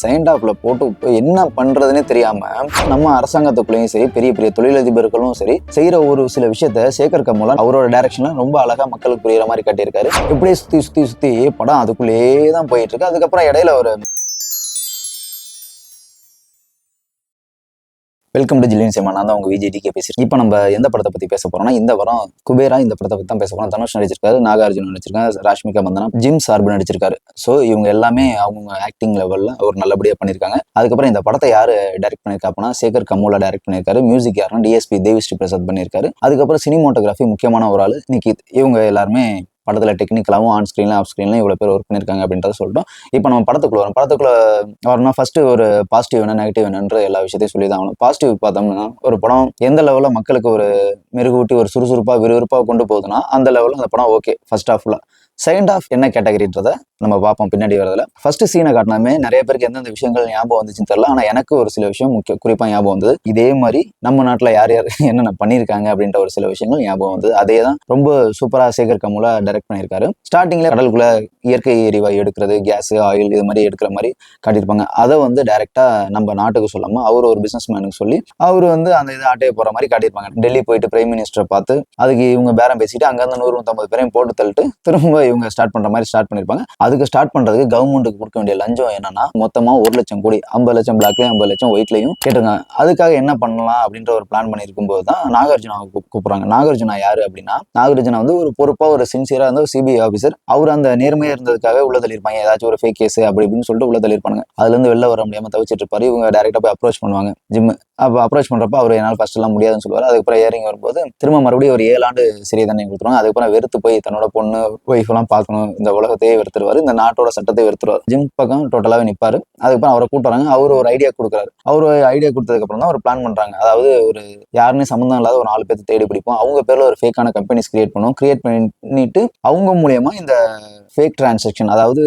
Second ஹாஃப்ல போட்டு என்ன பண்றதுன்னே தெரியாம நம்ம அரசாங்கத்துக்குள்ளேயும் சரி, பெரிய பெரிய தொழிலதிபர்களும் சரி செய்யற ஒரு சில விஷயத்த சேகர் கமுலா அவரோட டைரக்ஷன்ல ரொம்ப அழகா மக்களுக்கு புரியுற மாதிரி காட்டியிருக்காரு. இப்படியே சுத்தி சுத்தி சுத்தி படம் அதுக்குள்ளேயே தான் போயிட்டு இருக்கு. அதுக்கப்புறம் இடையில ஒரு வெல்கம் டு ஜில்லியன் சினிமா. நான் தான் உங்க விஜய் பேசுறேன். இப்போ நம்ம எந்த படத்தை பத்தி பேச போறோம்னா, இந்த வாரம் குபேரா இந்த படத்தை பத்தி தான் பேச போறோம். தனுஷ் நடிச்சிருக்காரு, நாகார்ஜுன் நடிச்சிருக்காரு, ராஷ்மிகா மந்தனா, ஜிம் சார்பு நடிச்சிருக்காரு. ஸோ இவங்க எல்லாமே அவங்க ஆக்டிங் லெவல்ல ஒரு நல்லபடியா பண்ணியிருக்காங்க. அதுக்கப்புறம் இந்த படத்தை யாரு டைரக்ட் பண்ணியிருக்கா அப்படின்னா சேகர் கமுலா டைரக்ட் பண்ணியிருக்காரு. மியூசிக் யாருன்னா டிஎஸ்பி தேவிஸ்ரீ பிரசாத் பண்ணியிருக்காரு. அதுக்கப்புறம் சினிமோட்டோகிராஃபி முக்கியமான ஒரு ஆளு நிக்கித். இவங்க எல்லாருமே படத்துல டெக்னிக்கலாவும் ஆன் ஸ்கிரீன்ல ஆஃப் ஸ்கிரீன்ல இவ்வளவு பேர் ஒர்க் பண்ணியிருக்காங்க அப்படின்றத சொல்லிட்டோம். இப்போ நம்ம படத்துக்குள்ள வரணும். ஃபர்ஸ்ட் ஒரு பாசிட்டிவ் என்ன நெகட்டிவ் என்னன்ற எல்லா விஷயத்தையும் சொல்லி தான் ஆகணும். பாசிட்டிவ் பார்த்தோம்னா, ஒரு படம் எந்த லெவலில் மக்களுக்கு ஒரு மெருகூட்டி ஒரு சுறுசுறுப்பாக விறுவிறுப்பாக கொண்டு போகுதுன்னா அந்த லெவலில் அந்த படம் ஓகே. ஃபர்ஸ்ட் ஹாஃப்ல செகண்ட் ஹாஃப் என்ன கேட்டகரின்றதை நம்ம பார்ப்போம் பின்னாடி வரதுல. ஃபர்ஸ்ட் சீனை காட்டினாமே நிறைய பேருக்கு எந்தெந்த விஷயங்கள் ஞாபகம் வந்துச்சுன்னு தெரியல. ஆனால் எனக்கு ஒரு சில விஷயம் குறிப்பாக ஞாபகம் வந்தது. இதே மாதிரி நம்ம நாட்டில் யார் யார் என்னென்ன பண்ணியிருக்காங்க அப்படின்ற ஒரு சில விஷயங்கள் ஞாபகம் வந்தது. அதே தான் ரொம்ப சூப்பராக சேகர் கமுலா டைரக்ட் பண்ணியிருக்காரு. ஸ்டார்டிங்ல கடலுக்குள்ள இயற்கை எரிவாயு எடுக்கிறது, கேஸ், ஆயில் இது மாதிரி எடுக்கிற மாதிரி காட்டியிருப்பாங்க. அதை டைரக்டா நம்ம நாட்டுக்கு சொல்லாம அவர் ஒரு பிசினஸ் மேனுக்கு சொல்லி அவர் அந்த இதை ஆட்டையை போற மாதிரி காட்டியிருப்பாங்க. டெல்லி போயிட்டு பிரைம் மினிஸ்டரை பார்த்து அதுக்கு இவங்க பேரம் பேசிட்டு அங்கிருந்து 100-150 பேரையும் போட்டு தள்ளிட்டு திரும்ப இவங்க ஸ்டார்ட் பண்ற மாதிரி ஸ்டார்ட் பண்ணிருப்பாங்க. அதுக்கு ஸ்டார்ட் பண்றதுக்கு கவர்மெண்ட்டுக்கு கொடுக்க வேண்டிய லஞ்சம் என்னன்னா மொத்தமா 1 லட்சம் கோடி, 50 லட்சம் பிளாக்லயும் 50 லட்சம் ஒயிட்லயும் கேட்டிருக்காங்க. அதுக்காக என்ன பண்ணலாம் அப்படின்ற ஒரு பிளான் பண்ணிருக்கும் போது தான் நாகார்ஜுனா கூப்பிடுறாங்க. நாகார்ஜுனா யாரு அப்படின்னா, நாகார்ஜுனா ஒரு பொறுப்பா ஒரு சின்சியரா ஒரு சிபிஐ ஆஃபீஸர். அவர் அந்த நேர்மையா இருந்ததுக்காக உள்ள தள்ளிருப்பாங்க. ஏதாச்சும் ஒரு ஃபேக் கேஸ் அப்படி இப்படின்னு சொல்லிட்டு உள்ள தள்ளிருப்பாங்க. அதுல இருந்து வெளில வர முடியாம தவிச்சிட்டு இருப்பாரு. இவங்க டைரக்டா போய் அப்ரோச் பண்ணுவாங்க ஜிம். அப்போ அப்ரோச் பண்றப்ப அவர் என்னால் ஃபர்ஸ்ட் எல்லாம் முடியாதுன்னு சொல்லுவார். அதுக்கப்புறம் ஏறிங்க வரும்போது திரும்ப மறுபடியும் ஒரு 7 ஆண்டு சிறை தண்டனை கொடுத்துருவாங்க. அதுக்கப்புறம் வெறுத்து போய் தன்னோட பொண்ணு ஒய்ஃப் எல்லாம் பார்க்கணும், இந்த உலகத்தையே வெறுத்துருவாரு, இந்த நாட்டோட சட்டத்தை வெறுத்துருவார். ஜிம் பக்கம் டோட்டலாவே நிற்பாரு. அதுக்கப்புறம் அவரை கூட்டு வராங்க. அவர் ஒரு ஐடியா கொடுக்குறாரு. அவர் ஐடியா கொடுத்ததுக்கு அப்புறம் தான் ஒரு பிளான் பண்றாங்க. அதாவது ஒரு யாருமே சம்மந்தம் இல்லாத ஒரு 4 பேர்த்து தேடி பிடிப்போம். அவங்க பேர்ல ஒரு ஃபேக்கான கம்பெனிஸ் கிரியேட் பண்ணுவோம். கிரியேட் பண்ணிட்டு அவங்க மூலியமா இந்த ஃபேக் டிரான்சாக்ஷன், அதாவது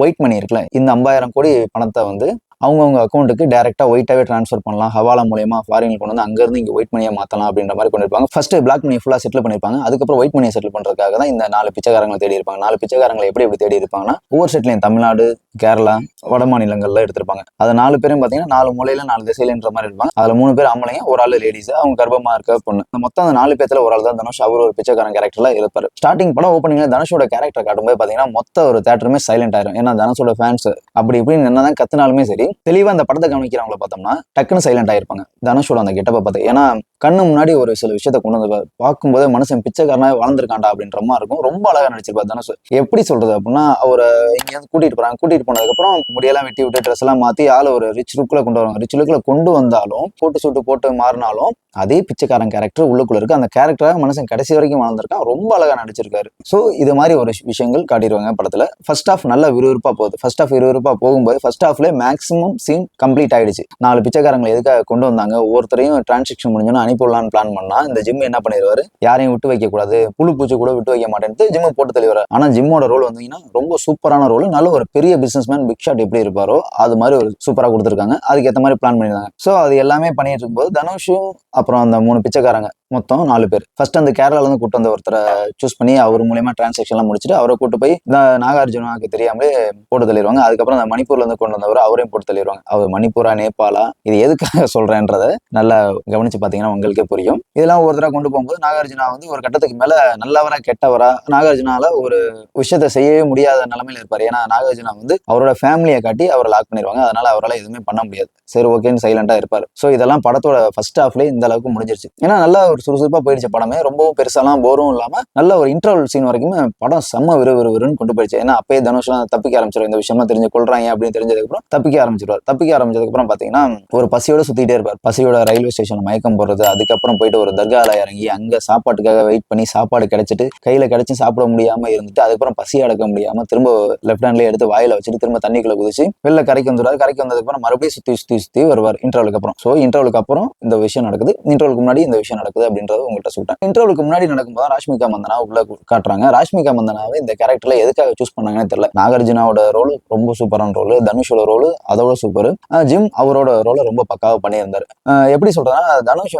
ஒயிட் மணி இருக்குல்ல, இந்த 50,000 கோடி பணத்தை அவங்கவுங்க அக்கௌண்ட்டுக்கு டைரக்டா ஒயிட்டாவே ட்ரான்ஸ்ஃபர் பண்ணலாம். ஹவாலா மூலமா ஃபாரின் கொண்டு வந்து அங்கிருந்து இங்க ஒயிட் மணியை மாத்தலாம் அப்படின்ற மாதிரி கொண்டிருப்பாங்க. ஃபர்ஸ்ட் பிளாக் மணி ஃபுல்லா செட்டில் பண்ணிருப்பாங்க. அதுக்கப்புறம் ஒயிட் மணியை செட்டில் பண்றதுக்காக தான் இந்த 4 பிச்சைக்காரங்களை தேடி இருப்பாங்க. 4 பிச்சைக்காரங்களை எப்படி தேடி இருப்பாங்கன்னா, ஒவ்வொரு செட்லையும் தமிழ்நாடு, கேரளா, வட மாநிலங்கள்ல எடுத்திருப்பாங்க. அது 4 பேரும் பாத்தீங்கன்னா 4 மூலையில 4 திசையிலன்ற மாதிரி இருப்பாங்க. அதுல 3 பேர் ஆம்பளைங்க, ஒரு ஆளு லேடிஸ், அவங்க கர்ப்பமா இருக்க பொண்ணு. மொத்தம் அந்த 4 பேர்த்துல ஒரு ஆள் தான் தனுஷ். அவர் ஒரு பிச்சைக்காரன் கேரக்டர்ல இருப்பாரு. ஸ்டார்டிங் படம் ஓப்பனிங்ல தனுஷோட கேரக்டர் காட்டும்போது பாத்தீங்கன்னா மொத்த ஒரு தேட்டருமே சைலண்ட் ஆயிரும். ஏன்னா தனுஷோட ஃபேன்ஸ் அப்படி இப்படின்னு என்னதான் கத்துனாலுமே சரி, தெளிவா அந்த படத்தை கவனிக்கிறவங்கள பார்த்தோம்னா டக்குன்னு சைலண்ட் ஆயிருப்பாங்க தனுஷோட அந்த கெட்டப்பை பார்த்து. ஏன்னா கண்ணு முன்னாடி ஒரு சில விஷயத்த கொண்டு வந்து பார்க்கும்போது மனுஷன் பிச்சைக்காரனாவே வாழ்ந்திருக்காண்டா அப்படின்ற மாதிரி இருக்கும். ரொம்ப அழகா நடிச்சிருப்பாரு தனுஷ். எப்படி சொல்றது அப்படின்னா, அவரை இங்க கூட்டிட்டு போறாங்க. கூட்டிட்டு போனதுக்கு அப்புறம் முடியெல்லாம் வெட்டி விட்டு ட்ரெஸ் எல்லாம் மாத்தி ஆளு ஒரு ரிச் லுக்ல கொண்டு வருவாங்க. ரிச் லுக்ல கொண்டு வந்தாலும் போட்டு சூட்டு போட்டு மாறினாலும் அதே பிச்சைக்காரன் கேரக்டர் உள்ளுக்குள்ள இருக்கு. அந்த கேரக்டராக மனுஷன் கடைசி வரைக்கும் வாழ்ந்திருக்கான். ரொம்ப அழகா நடிச்சிருக்காரு. ஸோ இது மாதிரி ஒரு விஷயங்கள் காட்டிடுவாங்க படத்துல. ஃபர்ஸ்ட் ஹாஃப் நல்ல விறுவிறுப்பா போகுது. ஃபர்ஸ்ட் ஹாஃப் விறுவிறுப்பா போகும்போது ஃபர்ஸ்ட் ஹாஃப்ல மேக்ஸிமம் சீன் கம்ப்ளீட் ஆயிடுச்சு. 4 பிச்சைக்காரங்களை எதுக்காக கொண்டு வந்தாங்க, ஒவ்வொருத்தரையும் டிரான்சாக்ஷன் முடிஞ்சோன்னு அனுப்பிடலான்னு பிளான் பண்ணா இந்த ஜிம் என்ன பண்ணிடுவாரு, யாரையும் விட்டு வைக்க கூடாது, புழு பூச்சி கூட விட்டு வைக்க மாட்டேன்ட்டு ஜிம் போட்டு தெளிவாரு. ஆனா ஜிம்மோட ரோல் வந்தீங்கன்னா ரொம்ப சூப்பரான ரோல். நல்ல ஒரு பெரிய பிசினஸ் மேன் பிக் ஷாட் எப்படி இருப்பாரோ அது மாதிரி ஒரு சூப்பரா கொடுத்துருக்காங்க. அதுக்கு ஏற்ற மாதிரி பிளான் பண்ணிருந்தாங்க. ஸோ அது எல்லாமே பண்ணிட்டு இருக்கும்போது தனுஷும் அப்புறம் அந்த 3 பிச்சைக்காரங்க மொத்தம் 4 பேர் ஃபர்ஸ்ட் அந்த கேரளால இருந்து கூட்டு வந்த ஒருத்தரை சூஸ் பண்ணி அவர் மூலியமா டிரான்சாக்ஷன் எல்லாம் முடிச்சுட்டு அவரை கூட்டு போய் இந்த நாகார்ஜுனாக்கு தெரியாமலே போட்டு தள்ளிடுவாங்க. அதுக்கப்புறம் அந்த மணிப்பூர்ல இருந்து கொண்டு வந்தவர் அவரையும் போட்டு தள்ளிடுவாங்க. அவர் மணிப்பூரா நேபாளா இது எதுக்காக சொல்றேன்றத நல்லா கவனிச்சு பாத்தீங்கன்னா உங்களுக்கே புரியும். இதெல்லாம் ஒருத்தரா கொண்டு போகும்போது நாகார்ஜுனா ஒரு கட்டத்துக்கு மேல நல்லவரா கெட்டவரா, நாகார்ஜுனால ஒரு விஷயத்த செய்யவே முடியாத நிலைமையில இருப்பாரு. ஏன்னா நாகார்ஜுனா அவரோட ஃபேமிலியை காட்டி அவரை லாக் பண்ணிடுவாங்க. அதனால அவரால் எதுவுமே பண்ண முடியாது. சரி ஓகேன்னு சைலண்டா இருப்பாரு. ஸோ இதெல்லாம் படத்தோட ஃபர்ஸ்ட் ஹாஃப்லேயே இந்த அளவுக்கு முடிஞ்சிருச்சு. ஏன்னா நல்லா ஒரு சுறுசுறுப்பா போயிடுச்சு படமே. ரொம்பவும் பெருசாலாம் போரும் இல்லாம நல்ல ஒரு இன்டர்வல் சீன் வரைக்குமே படம் செம்ம விறுவிறுன்னு கொண்டு போயிடுச்சு. ஏன்னா அப்பயே தனுஷ்லாம் தப்பிக்க ஆரம்பிச்சிடும். இந்த விஷயமா தெரிஞ்சு கொள்றாங்க அப்படின்னு தெரிஞ்சதுக்கு அப்புறம் தப்பிக்க ஆரம்பிச்சிருவார். தப்பிக்க ஆரம்பிச்சதுக்கு அப்புறம் பாத்தீங்கன்னா ஒரு பசியோட சுத்திட்டே இருப்பார். பசியோட ரயில்வே ஸ்டேஷன் மயக்கம் போடுறது, அதுக்கப்புறம் போயிட்டு ஒரு தர்கால இறங்கி அங்க சாப்பாட்டுக்காக வெயிட் பண்ணி சாப்பாடு கிடைச்சிட்டு கையில கிடைச்சி சாப்பிட முடியாம இருந்துட்டு அதுக்கப்புறம் பசி அடக்க முடியாம திரும்ப லெஃப்ட் ஹேண்ட்லயே எடுத்து வாயில வச்சுட்டு திரும்ப தண்ணிக்குள்ள குதிச்சு வெளில கரைக்கு வந்துடுவார். கரைக்கு வந்ததுக்கு அப்புறம் மறுபடியும் சுத்தி வருவார் இன்டர்வலுக்கு அப்புறம். ஸோ இன்டர்வலுக்கு அப்புறம் இந்த விஷயம் நடக்குது, இன்டர்வலுக்கு முன்னாடி இந்த விஷயம் நடக்குது அப்படின்றத உங்கள்கிட்ட சொல்லிட்டேன். இன்டர்வலுக்கு முன்னாடி நடக்கும்போது ராஷ்மிகா மந்தனா உள்ள காட்டுறாங்க. ராஷ்மிகா மந்தனாவை இந்த கேரக்டர்ல எதுக்காக சூஸ் பண்ணாங்கன்னு தெரியல. நாகார்ஜுனாவோட ரோல் ரொம்ப சூப்பரான ரோல், தனுஷோட ரோல் அதோட சூப்பர். ஜிம் அவரோட ரோலை ரொம்ப பக்காவா பண்ணியிருந்தாரு. எப்படி சொல்றேன்னா, தனுஷ்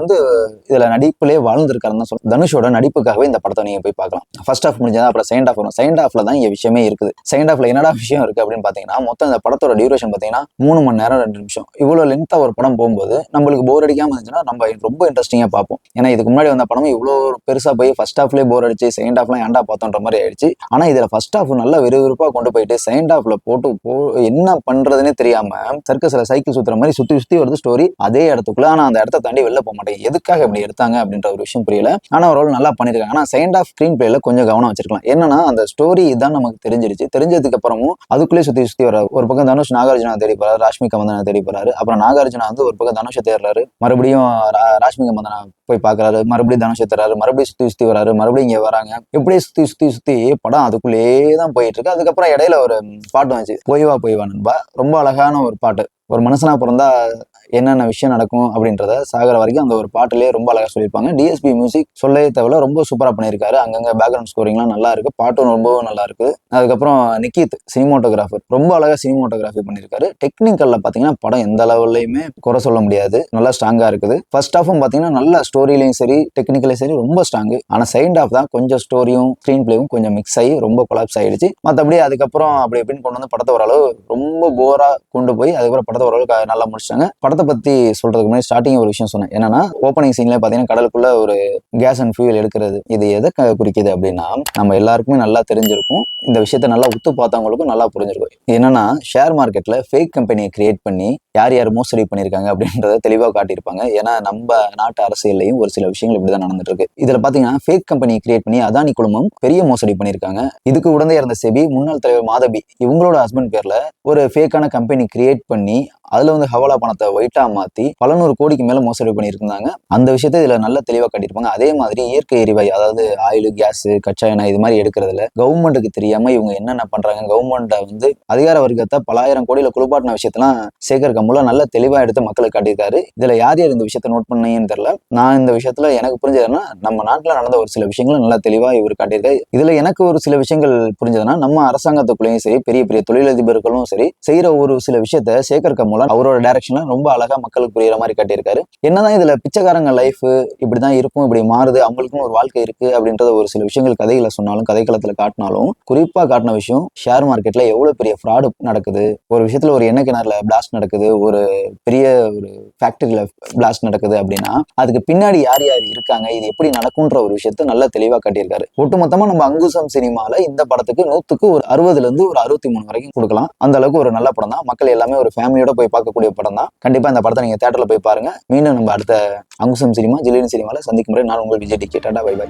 இதுல நடிப்புலேயே வாழ்ந்திருக்காருன்னு தான் சொல்றேன். தனுஷோட நடிப்புக்காகவே இந்த படத்தை நீங்க போய் பார்க்கலாம். ஃபர்ஸ்ட் ஹாஃப் முடிஞ்சதா அப்புறம் செகண்ட் ஹாஃப் வரும். செகண்ட் ஹாஃப்ல தான் இங்க விஷயமே இருக்குது. செகண்ட் ஹாஃப்ல என்னடா விஷயம் இருக்கு அப்படின்னு பாத்தீங்கன்னா, மொத்தம் இந்த படத்தோட டியூரேஷன் பாத்தீங்கன்னா 3 மணி நேரம் 2 நிமிஷம். இவ்வளவு லென்த்தா ஒரு படம் போகும்போது நம்மளுக்கு போர் அடிக்காம இருந்துச்சுன்னா நம்ம ரொம்ப இன்ட்ரெஸ்டிங்கா பார்ப்போம். ஏன்னா இதுக்கு முன்னாடி வந்த படம் இவ்வளவு பெருசா போய் ஃபர்ஸ்ட் ஹாஃப்லேயே போர் அடிச்சு செகண்ட் ஹாஃப்லாம் ஏன்டா பார்த்தோன்ற மாதிரி ஆயிடுச்சு. ஆனா இதுல ஃபர்ஸ்ட் ஹாஃப் நல்லா விறுவிறுப்பா கொண்டு போயிட்டு செகண்ட் ஹாஃப்ல போட்டு என்ன பண்றதுன்னே தெரியாம சர்க்கஸ்ல சைக்கிள் சுத்துற மாதிரி சுத்தி வருது ஸ்டோரி அதே இடத்துக்குள்ள. ஆனா அந்த இடத்த தாண்டி வெளில போக மாட்டேன். எதுக்காக இப்படி எடுத்தாங்க அப்படின்ற ஒரு விஷயம் புரியல. ஆனா ஒரு நல்லா பண்ணிருக்காங்க. ஆனா செகண்ட் ஆஃப் ஸ்கிரீன் பிளேல கொஞ்சம் கவனம் வச்சிருக்கலாம். என்னன்னா அந்த ஸ்டோரி இதான் நமக்கு தெரிஞ்சிருச்சு. தெரிஞ்சதுக்கு அப்புறமும் அதுக்குள்ளே சுத்தி வர ஒரு பக்கம் தனுஷ் நாகார்ஜுனா தேடி போறாரு, ராஷ்மிகா மந்தனா தேடி போறாரு. அப்புறம் நாகார்ஜுனா ஒரு பக்கம் தனுஷை தேடுறாரு, மறுபடியும் ராஷ்மிகா மந்தனா போய் பாக்குறாரு, மறுபடியும் தனுஷை தேடுறாரு, மறுபடியும் சுத்தி வராரு, மறுபடியும் இங்க வராங்க. இப்படியே சுத்தி படம் அதுக்குள்ளேயே தான் போயிட்டு இருக்கு. அதுக்கப்புறம் இடையில ஒரு பாட்டு வந்துச்சு, போய் வா நண்பா. ரொம்ப அழகான ஒரு பாட்டு. ஒரு மனுஷனா பிறந்தா என்னென்ன விஷயம் நடக்கும் அப்படின்றத சாகிற வரைக்கும் அந்த ஒரு பாட்டுலேயே ரொம்ப அழகா சொல்லியிருப்பாங்க. டிஎஸ்பி மியூசிக் சொல்லவே தேவையில்ல, ரொம்ப சூப்பரா பண்ணியிருக்காரு. அங்கங்க பேக்ரவுண்ட் ஸ்கோரிங்லாம் நல்லா இருக்கு, பாட்டும் ரொம்பவும் நல்லா இருக்கு. அதுக்கப்புறம் நிக்கித் சினிமோட்டோகிராஃபர் ரொம்ப அழகா சினிமோட்டோகிராஃபி பண்ணியிருக்காரு. டெக்னிக்கல்ல பாத்தீங்கன்னா படம் எந்த லெவல்லையுமே குறை சொல்ல முடியாது, நல்லா ஸ்ட்ராங்கா இருக்குது. ஃபர்ஸ்ட் ஹாஃபும் பாத்தீங்கன்னா நல்ல ஸ்டோரியிலையும் சரி டெக்னிக்கலையும் சரி ரொம்ப ஸ்ட்ராங். ஆனா செகண்ட் ஹாஃப் தான் கொஞ்சம் ஸ்டோரியும் ஸ்கிரீன் பிளேயும் கொஞ்சம் மிக்ஸ் ஆகி ரொம்ப கொலாப்ஸ் ஆயிடுச்சு. மற்றபடி அதுக்கப்புறம் அப்படி எப்படின்னு கொண்டு வந்து படத்தை ஓரளவு ரொம்ப போரா கொண்டு போய் அதுக்கப்புறம் படத்தை ஓரளவுக்கு நல்லா முடிச்சிட்டாங்க. படத்தை பத்தி சொல்றதுக்கு முன்னாடி ஸ்டார்டிங் ஒரு விஷயம் சொன்னேன். என்னன்னா ஓப்பனிங் சீன்ல பாத்தீங்கன்னா கடலுக்குள்ள ஒரு கேஸ் அண்ட் ஃபியூல் எடுக்கிறது. இது எதை குறிக்குது அப்படின்னா, நம்ம எல்லாருக்குமே நல்லா தெரிஞ்சிருக்கும், இந்த விஷயத்த நல்லா உத்து பார்த்தவங்களுக்கும் நல்லா புரிஞ்சிருக்கும். என்னன்னா ஷேர் மார்க்கெட்ல ஃபேக் கம்பெனியை கிரியேட் பண்ணி யார் மோசடி பண்ணியிருக்காங்க அப்படின்றத தெளிவாக காட்டியிருப்பாங்க. ஏன்னா நம்ம நாட்டு அரசியல்லையும் ஒரு சில விஷயங்கள் இப்படிதான் நடந்துட்டு இருக்கு. இதுல பாத்தீங்கன்னா ஃபேக் கம்பெனியை கிரியேட் பண்ணி அதானி குழுமம் பெரிய மோசடி பண்ணியிருக்காங்க. இதுக்கு உடனே இருந்த செபி முன்னாள் தலைவர் மாதவி இவங்களோட ஹஸ்பண்ட் பேர்ல ஒரு ஃபேக்கான கம்பெனி கிரியேட் பண்ணி அதுல ஹவாலா பணத்தை ஒயிட்டா மாத்தி பல 100 கோடிக்கு மேல மோசடி பண்ணியிருந்தாங்க. அந்த விஷயத்த இதுல நல்ல தெளிவா காட்டியிருப்பாங்க. அதே மாதிரி இயற்கை எரிவாயு, அதாவது ஆயில், கேஸ், கச்சா எண்ணெய் இது மாதிரி எடுக்கிறதுல கவர்மெண்ட்டுக்கு தெரியாம இவங்க என்னென்ன பண்றாங்க, கவர்மெண்ட்டை அதிகார வர்க்கத்தை பல ஆயிரம் கோடியில குளிப்பாட்டின விஷயத்தெல்லாம் சேகர் கமுலா நல்ல தெளிவா எடுத்து மக்களுக்கு காட்டியிருக்காரு. இதுல யார் இந்த விஷயத்த நோட் பண்ணீங்கன்னு தெரியல. நான் இந்த விஷயத்துல எனக்கு புரிஞ்சதுன்னா, நம்ம நாட்டுல நடந்த ஒரு சில விஷயங்களும் நல்லா தெளிவா இவர் காட்டியிருக்காரு. இதுல எனக்கு ஒரு சில விஷயங்கள் புரிஞ்சதுன்னா, நம்ம அரசாங்கத்துக்குள்ளேயும் சரி பெரிய பெரிய தொழிலதிபர்களும் சரி செய்யற ஒரு சில விஷயத்த சேகர் கமுலா அவரோட டைரக்ஷன்ல ரொம்ப அழகா மக்களுக்கு புரியுற மாதிரி காட்டியிருக்காரு. என்னதான் இதுல பிச்சைக்காரங்க லைஃப் இப்படிதான் இருக்கும், இப்படி மாறுது, அவங்களுக்கும் ஒரு வாழ்க்கை இருக்கு அப்படின்றத ஒரு சில விஷயங்கள் கதைகளை சொன்னாலும் கதைக்களத்துல காட்டினாலும் குறிப்பா காட்டின விஷயம் ஷேர் மார்க்கெட்ல எவ்வளவு பெரிய ஃப்ராடு நடக்குது, ஒரு விஷயத்துல ஒரு எண்ணெய் கிணறுல பிளாஸ்ட் நடக்குது, ஒரு பெரிய ஒரு ஃபேக்டரியில பிளாஸ்ட் நடக்குது அப்படின்னா அதுக்கு பின்னாடி யார் இருக்காங்க, இது எப்படி நடக்கும்ன்ற ஒரு விஷயத்த நல்லா தெளிவா காட்டியிருக்காரு. ஒட்டுமொத்தமா நம்ம அங்குசம் சினிமால இந்த படத்துக்கு 100க்கு ஒரு 60ல இருந்து ஒரு 63 வரைக்கும் கொடுக்கலாம். அந்த அளவுக்கு ஒரு நல்ல படம் தான். மக்கள் எல்லாமே ஒரு ஃபேமிலியோட போய் பார்க்கக்கூடிய படம் தான். கண்டிப்பா இந்த படத்தை நீங்க தியேட்டர்ல போய் பாருங்க. மீண்டும் நம்ம அடுத்த அங்குசம் சினிமா ஜிலியன் சினிமால சந்திக்கும் முறை நான் உங்கள் Vijay T K. Tata bye by.